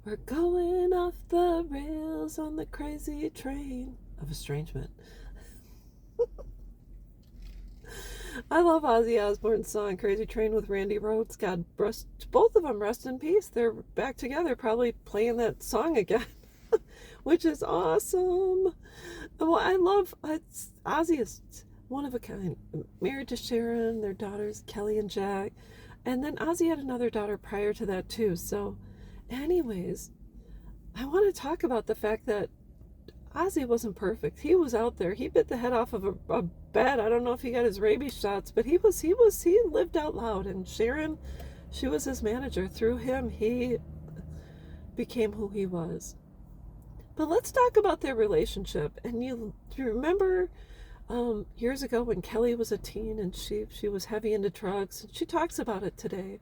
We're going off the rails on the crazy train of estrangement. I love Ozzy Osbourne's song Crazy Train with Randy Rhoads. God rest, both of them rest in peace. They're back together, probably playing that song again, which is awesome. Well, I love Ozzy is one of a kind. Married to Sharon, their daughters Kelly and Jack, and then Ozzy had another daughter prior to that too. So, anyways, I want to talk about the fact that Ozzy wasn't perfect. He was out there. He bit the head off of a bat. I don't know if he got his rabies shots, but he lived out loud. And Sharon, she was his manager. Through him, he became who he was. But let's talk about their relationship. And you remember years ago when Kelly was a teen and she was heavy into drugs. She talks about it today.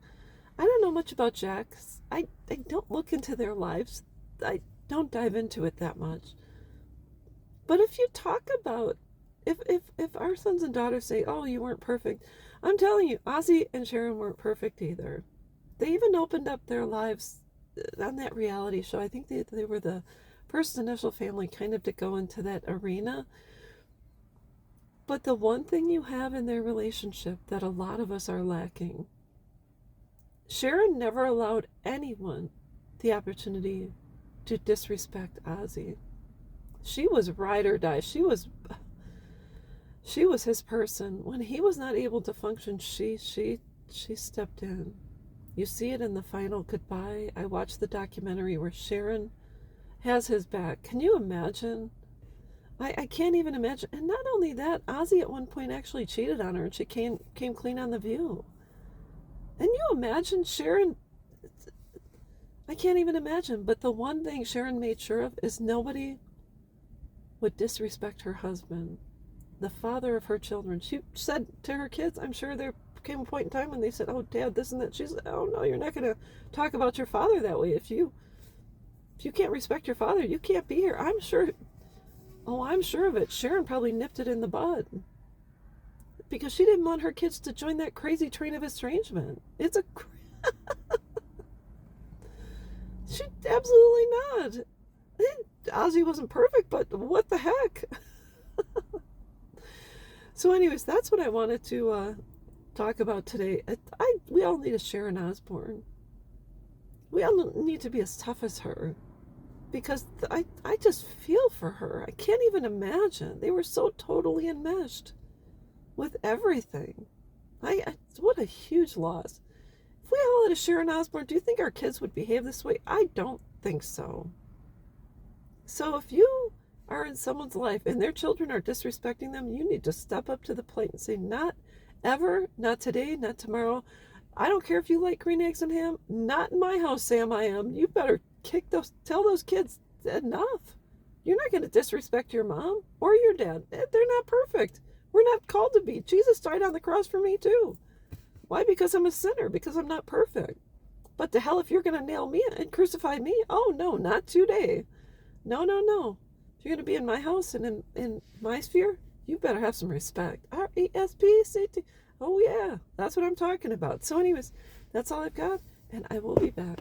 I don't know much about Jack. I don't look into their lives. I don't dive into it that much. But if you talk about, if our sons and daughters say, oh, you weren't perfect, I'm telling you, Ozzy and Sharon weren't perfect either. They even opened up their lives on that reality show. I think they were the first initial family kind of to go into that arena. But the one thing you have in their relationship that a lot of us are lacking, Sharon never allowed anyone the opportunity to disrespect Ozzy. She was ride or die. She was his person. When he was not able to function, she stepped in. You see it in the final goodbye. I watched the documentary where Sharon has his back. Can you imagine? I can't even imagine. And not only that, Ozzy at one point actually cheated on her and she came clean on The View. And you imagine Sharon, I can't even imagine. But the one thing Sharon made sure of is nobody would disrespect her husband, the father of her children. She said to her kids, I'm sure there came a point in time when they said, oh, Dad, this and that. She's like, oh, no, you're not going to talk about your father that way. If you can't respect your father, you can't be here. I'm sure of it. Sharon probably nipped it in the bud because she didn't want her kids to join that crazy train of estrangement. She absolutely not. Ozzy wasn't perfect, but what the heck? So anyways, that's what I wanted to talk about today. We all need a Sharon Osbourne. We all need to be as tough as her because I just feel for her. I can't even imagine. They were so totally enmeshed with everything. What a huge loss. If we all had a Sharon Osbourne, do you think our kids would behave this way? I don't think so. So if you are in someone's life and their children are disrespecting them, you need to step up to the plate and say, not ever, not today, not tomorrow. I don't care if you like green eggs and ham. Not in my house, Sam, I am. You better tell those kids enough. You're not going to disrespect your mom or your dad. They're not perfect. We're not called to be. Jesus died on the cross for me too. Why? Because I'm a sinner, because I'm not perfect. But to hell if you're going to nail me and crucify me. Oh no, not today. No. If you're going to be in my house and in my sphere, you better have some respect. R-E-S-P-C-T. Oh, yeah. That's what I'm talking about. So anyways, that's all I've got, and I will be back.